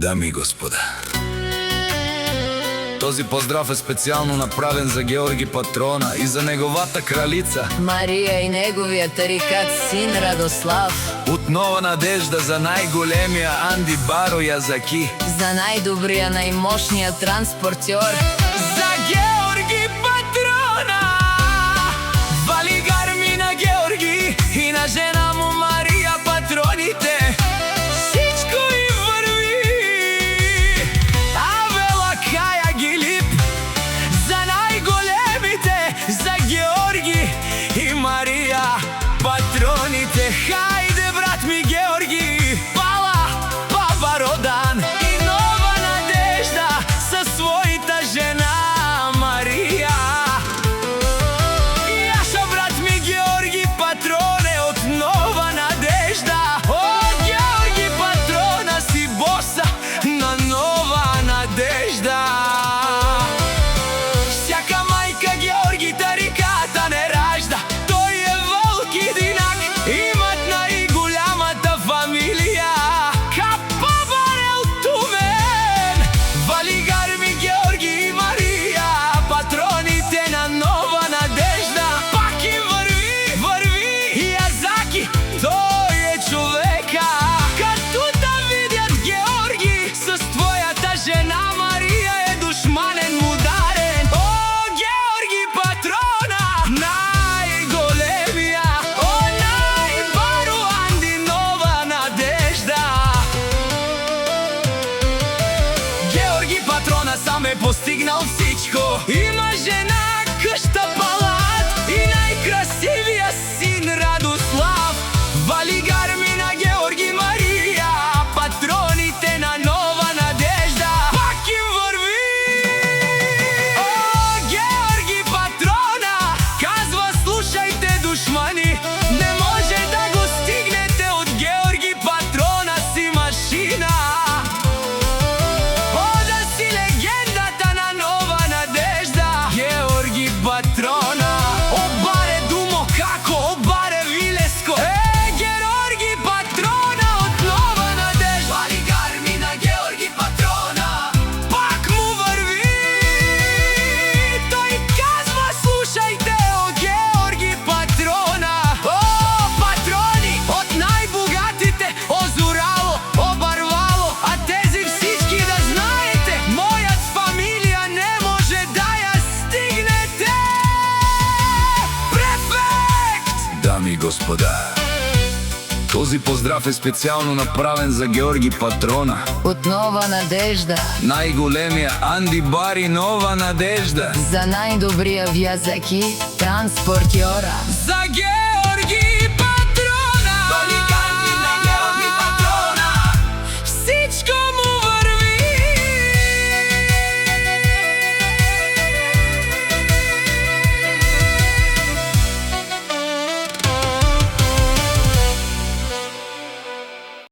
Дами и господа, този поздрав е специално направен за Георги Патрона и за неговата кралица Мария и неговия тарикат син Радослав. от Нова надежда за най-големия Анди Баро Язаки, За най-добрия, най-мощния транспортьор, за Георги Патрона. Вали гарми на Георги и на жена му Мария патроните. Всичко и върви. Авела Кая Гилип за най-големите, за Георги и Мария патроните. Хайде, брат ми Георги, Пала, Папа Родан и Нова надежда със своята жена Мария. Яша, брат ми Георги Патроне от Нова надежда. О, Георги Патрона си боса на Нова надежда. Всяка майка Георги тариката не ражда. Той е вълк и динак, имат най-голямата фамилия. Капа Барел Тумен, вали гарми Георги и Мария патроните на Нова надежда. Пак им върви, върви и Язаки, той е човека. Като да видят Георги с твоята жена Мария е душманен ударен. О, Георги Патрона, най-големия, о, най-баро Анди Нова надежда. Георги Патрона сам е постигнал всичко. Има жена, къща, палат и най-красивия син Радослав. Вали гарми на Георги Мария патроните на Нова надежда. Пак им върви. О, Георги Патрона казва: слушайте, душмани, не може да го стигнете от Георги Патрона си машина. О, да си легендата на Нова надежда, Георги Патрона. Обаре думо како, обаре вилеско. Георги Патрона от Нова надежда. Вали гарми на Георги Патрона, пак му върви. Той казва: слушайте, о, Георги Патрона. О, патрони от най-богатите, Озурало, Обарвало. А тези всички да знаете, моят фамилия не може да я стигнете. Префект! Дами и господа, този поздрав е специално направен за Георги Патрона, от Нова надежда. най-големия Анди Бари Нова надежда. За най-добрия в Язаки транспортьора,